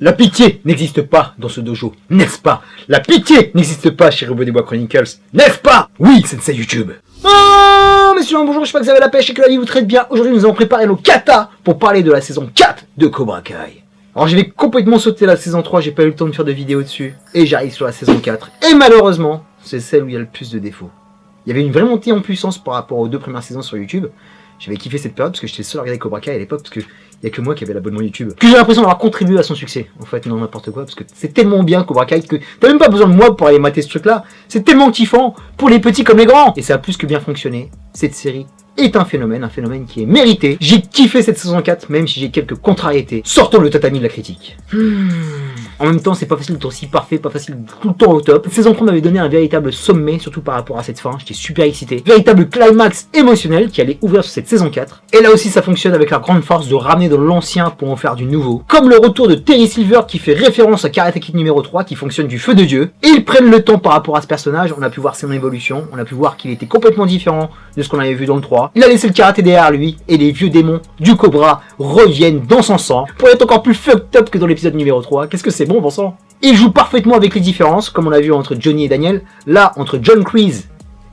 La pitié n'existe pas dans ce dojo, n'est-ce pas? La pitié n'existe pas chez Robot des Bois Chronicles, n'est-ce pas? Oui, Sensei YouTube. Oh, messieurs, bonjour, j'espère que vous avez la pêche et que la vie vous traite bien. Aujourd'hui, nous allons préparer nos katas pour parler de la saison 4 de Cobra Kai. Alors, je vais complètement sauter la saison 3, j'ai pas eu le temps de faire de vidéo dessus. Et j'arrive sur la saison 4. Et malheureusement, c'est celle où il y a le plus de défauts. Il y avait une vraie montée en puissance par rapport aux deux premières saisons sur YouTube. J'avais kiffé cette période parce que j'étais seul à regarder Cobra Kai à l'époque parce que y a que moi qui avait l'abonnement YouTube. Que j'ai l'impression d'avoir contribué à son succès. En fait, non, n'importe quoi, parce que c'est tellement bien Cobra Kai que t'as même pas besoin de moi pour aller mater ce truc-là. C'est tellement kiffant pour les petits comme les grands. Et ça a plus que bien fonctionné. Cette série est un phénomène qui est mérité. J'ai kiffé cette saison 4, même si j'ai quelques contrariétés. Sortons le tatami de la critique. En même temps, c'est pas facile d'être aussi parfait, pas facile d'être tout le temps au top. Cette saison 3 m'avait donné un véritable sommet, surtout par rapport à cette fin. J'étais super excité. Véritable climax émotionnel qui allait ouvrir sur cette saison 4. Et là aussi, ça fonctionne avec la grande force de ramener de l'ancien pour en faire du nouveau. Comme le retour de Terry Silver qui fait référence à Karate Kid numéro 3 qui fonctionne du feu de Dieu. Et ils prennent le temps par rapport à ce personnage. On a pu voir son évolution. On a pu voir qu'il était complètement différent de ce qu'on avait vu dans le 3. Il a laissé le karaté derrière lui et les vieux démons du Cobra reviennent dans son sang pour être encore plus fucked up que dans l'épisode numéro 3. Qu'est-ce que c'est bon sang. Il joue parfaitement avec les différences, comme on l'a vu entre Johnny et Daniel, là entre John Kreese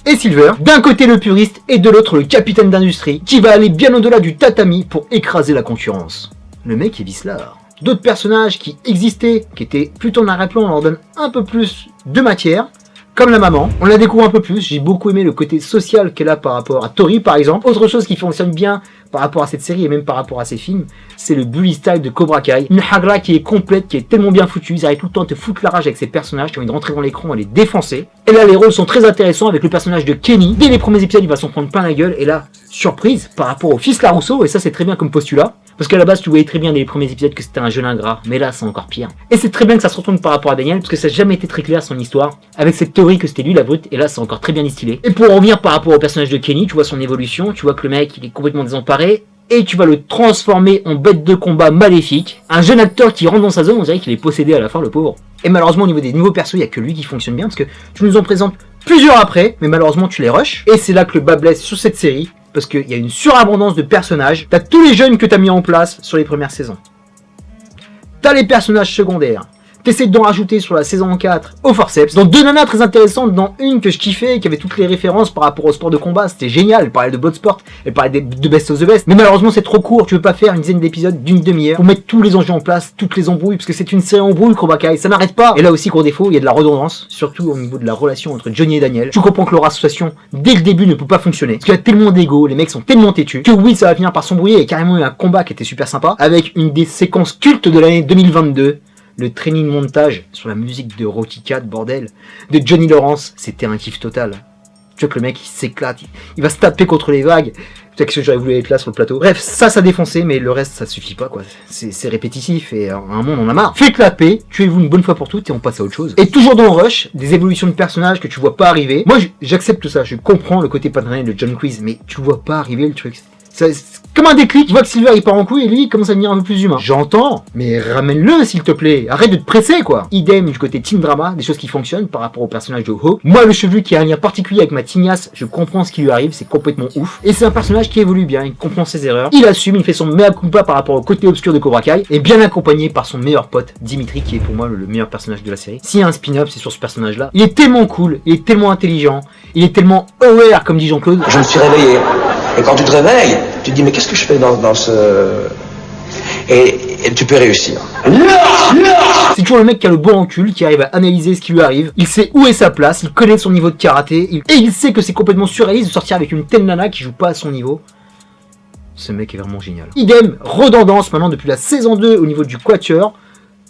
et Silver. D'un côté le puriste et de l'autre le capitaine d'industrie qui va aller bien au-delà du tatami pour écraser la concurrence. Le mec est vicelard. D'autres personnages qui existaient, qui étaient plutôt en arrière-plan, on leur donne un peu plus de matière. Comme la maman, on la découvre un peu plus, j'ai beaucoup aimé le côté social qu'elle a par rapport à Tori par exemple. Autre chose qui fonctionne bien par rapport à cette série et même par rapport à ces films, c'est le bully style de Cobra Kai. Une hagra qui est complète, qui est tellement bien foutue, ils arrivent tout le temps à te foutre la rage avec ces personnages qui ont envie de rentrer dans l'écran et les défoncer. Et là les rôles sont très intéressants avec le personnage de Kenny. Dès les premiers épisodes il va s'en prendre plein la gueule et là, surprise par rapport au fils Larusso, et ça c'est très bien comme postulat. Parce qu'à la base, tu voyais très bien dès les premiers épisodes que c'était un jeune ingrat, mais là, c'est encore pire. Et c'est très bien que ça se retourne par rapport à Daniel, parce que ça n'a jamais été très clair son histoire, avec cette théorie que c'était lui la brute, et là, c'est encore très bien distillé. Et pour en revenir par rapport au personnage de Kenny, tu vois son évolution, tu vois que le mec, il est complètement désemparé, et tu vas le transformer en bête de combat maléfique. Un jeune acteur qui rentre dans sa zone, on dirait qu'il est possédé à la fin, le pauvre. Et malheureusement, au niveau des nouveaux persos, il n'y a que lui qui fonctionne bien, parce que tu nous en présentes plusieurs après, mais malheureusement, tu les rushes. Et c'est là que le bas blesse sur cette série. Parce qu'il y a une surabondance de personnages. T'as tous les jeunes que t'as mis en place sur les premières saisons. T'as les personnages secondaires. T'essaies d'en rajouter sur la saison 4 au forceps. Dans deux nanas très intéressantes, dans une que je kiffais, qui avait toutes les références par rapport au sport de combat, c'était génial. Elle parlait de Bloodsport, elle parlait de Best of the Best. Mais malheureusement c'est trop court, tu veux pas faire une dizaine d'épisodes d'une demi-heure pour mettre tous les enjeux en place, toutes les embrouilles, parce que c'est une série embrouille Cobra Kai, ça n'arrête pas. Et là aussi gros défaut, il y a de la redondance, surtout au niveau de la relation entre Johnny et Daniel. Tu comprends que leur association, dès le début, ne peut pas fonctionner. Parce qu'il y a tellement d'ego, les mecs sont tellement têtus, que oui ça va finir par s'embrouiller, et carrément il y a un combat qui était super sympa, avec une des séquences cultes de l'année 2022. Le training montage sur la musique de Rocky IV, bordel, de Johnny Lawrence, c'était un kiff total. Tu vois que le mec il s'éclate, il va se taper contre les vagues. Peut-être que j'aurais voulu être là sur le plateau. Bref, ça défoncé, mais le reste ça suffit pas quoi. C'est répétitif et à un moment on en a marre. Faites la paix, tuez-vous une bonne fois pour toutes et on passe à autre chose. Et toujours dans le rush, des évolutions de personnages que tu vois pas arriver. Moi j'accepte tout ça, je comprends le côté paternel de John Kreese, mais tu vois pas arriver le truc. C'est comme un déclic, tu vois que Silver il part en couille et lui il commence à devenir un peu plus humain. J'entends, mais ramène-le s'il te plaît, arrête de te presser quoi. Idem du côté teen drama, des choses qui fonctionnent par rapport au personnage de Ho. Moi le chevelu qui a un lien particulier avec ma tignasse, je comprends ce qui lui arrive, c'est complètement ouf. Et c'est un personnage qui évolue bien, il comprend ses erreurs, il assume, il fait son mea culpa par rapport au côté obscur de Cobra Kai, et bien accompagné par son meilleur pote, Dimitri, qui est pour moi le meilleur personnage de la série. S'il y a un spin-off, c'est sur ce personnage là. Il est tellement cool, il est tellement intelligent, il est tellement aware comme dit Jean-Claude. Je me suis réveillé. Et quand tu te réveilles, tu te dis mais qu'est-ce que je fais dans ce... Et tu peux réussir. C'est toujours le mec qui a le bon encul, qui arrive à analyser ce qui lui arrive. Il sait où est sa place, il connaît son niveau de karaté, et il sait que c'est complètement surréaliste de sortir avec une telle nana qui joue pas à son niveau. Ce mec est vraiment génial. Idem, redondance maintenant depuis la saison 2 au niveau du quatuor.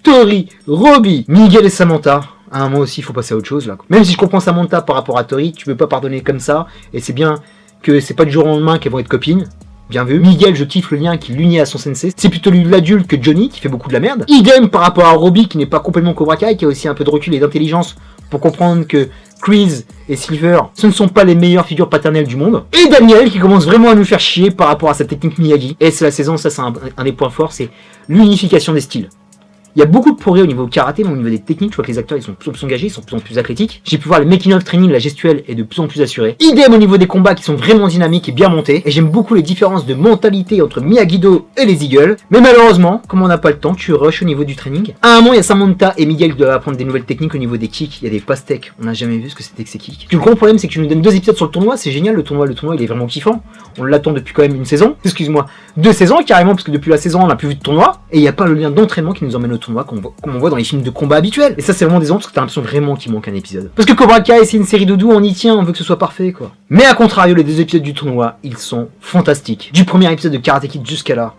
Tori, Robbie, Miguel et Samantha. À un moment aussi, il faut passer à autre chose là. Même si je comprends Samantha par rapport à Tori, tu peux pas pardonner comme ça, et c'est bien que c'est pas du jour au lendemain qu'elles vont être copines. Bien vu. Miguel, je kiffe le lien qui l'unit à son sensei. C'est plutôt lui l'adulte que Johnny qui fait beaucoup de la merde. Idem par rapport à Robbie qui n'est pas complètement Cobra Kai, qui a aussi un peu de recul et d'intelligence pour comprendre que Kreese et Silver, ce ne sont pas les meilleures figures paternelles du monde. Et Daniel qui commence vraiment à nous faire chier par rapport à sa technique Miyagi. Et c'est la saison, ça c'est un des points forts, c'est l'unification des styles. Il y a beaucoup de progrès au niveau karaté, mais au niveau des techniques, je vois que les acteurs ils sont de plus en plus engagés, ils sont de plus en plus athlétiques. J'ai pu voir le making of training, la gestuelle est de plus en plus assurée. Idem au niveau des combats qui sont vraiment dynamiques et bien montés. Et j'aime beaucoup les différences de mentalité entre Miyagi-Do et les Eagles. Mais malheureusement, comme on n'a pas le temps, tu rushes au niveau du training. À un moment, il y a Samantha et Miguel qui doivent apprendre des nouvelles techniques au niveau des kicks. Il y a des pastèques, on n'a jamais vu ce que c'était que ces kicks. Puis le gros problème, c'est que tu nous donnes 2 épisodes sur le tournoi, c'est génial, le tournoi il est vraiment kiffant. On l'attend depuis quand même une saison, excuse-moi, 2 saisons carrément, parce que depuis la saison on n'a plus vu de tournoi, et il n'y a pas le lien d'entraînement qui nous emmène au tournoi comme on voit dans les films de combat habituels. Et ça c'est vraiment décevant parce que t'as l'impression vraiment qu'il manque un épisode. Parce que Cobra Kai c'est une série doudou, on y tient, on veut que ce soit parfait quoi. Mais à contrario, les 2 épisodes du tournoi, ils sont fantastiques. Du premier épisode de Karate Kid jusqu'à là,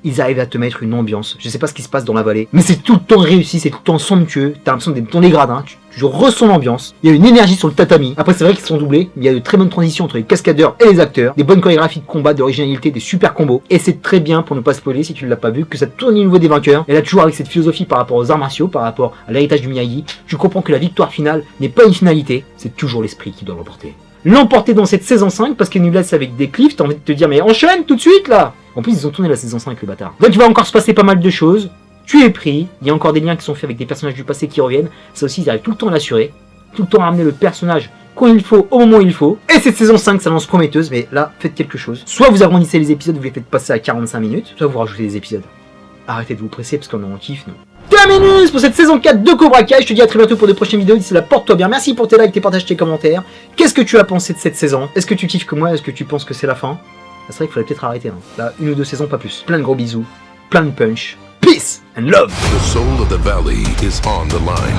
ils arrivent à te mettre une ambiance. Je sais pas ce qui se passe dans la vallée, mais c'est tout le temps réussi, c'est tout le temps somptueux. T'as l'impression d'être dans les gradins, tu ressens l'ambiance. Il y a une énergie sur le tatami. Après, c'est vrai qu'ils sont doublés, mais il y a de très bonnes transitions entre les cascadeurs et les acteurs, des bonnes chorégraphies de combat, d'originalité, des super combos. Et c'est très bien, pour ne pas spoiler si tu ne l'as pas vu, que ça tourne au niveau des vainqueurs. Et là, toujours avec cette philosophie par rapport aux arts martiaux, par rapport à l'héritage du Miyagi, tu comprends que la victoire finale n'est pas une finalité, c'est toujours l'esprit qui doit l'emporter. L'emporter dans cette saison 5 parce qu'il nous laisse avec des cliffs, t'as envie de te dire mais enchaîne tout de suite là. En plus ils ont tourné la saison 5 le bâtard. Donc il va encore se passer pas mal de choses, tu es pris, il y a encore des liens qui sont faits avec des personnages du passé qui reviennent, ça aussi ils arrivent tout le temps à l'assurer, tout le temps à ramener le personnage quand il faut, au moment où il faut. Et cette saison 5 s'annonce prometteuse, mais là faites quelque chose. Soit vous agrandissez les épisodes, vous les faites passer à 45 minutes, soit vous rajoutez des épisodes. Arrêtez de vous presser parce qu'on est en kiff nous. Terminus pour cette saison 4 de Cobra Kai. Je te dis à très bientôt pour de prochaines vidéos. D'ici là, porte-toi bien. Merci pour tes likes, tes partages, tes commentaires. Qu'est-ce que tu as pensé de cette saison? Est-ce que tu kiffes comme moi? Est-ce que tu penses que c'est la fin? C'est vrai qu'il faudrait peut-être arrêter. Hein. Là, 1 ou 2 saisons, pas plus. Plein de gros bisous, plein de punch. Peace and love. The soul of the valley is on the line.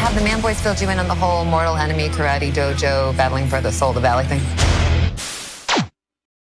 Have the Man Boys filled you in on the whole Mortal Enemy Karate Dojo battling for the soul of the valley thing?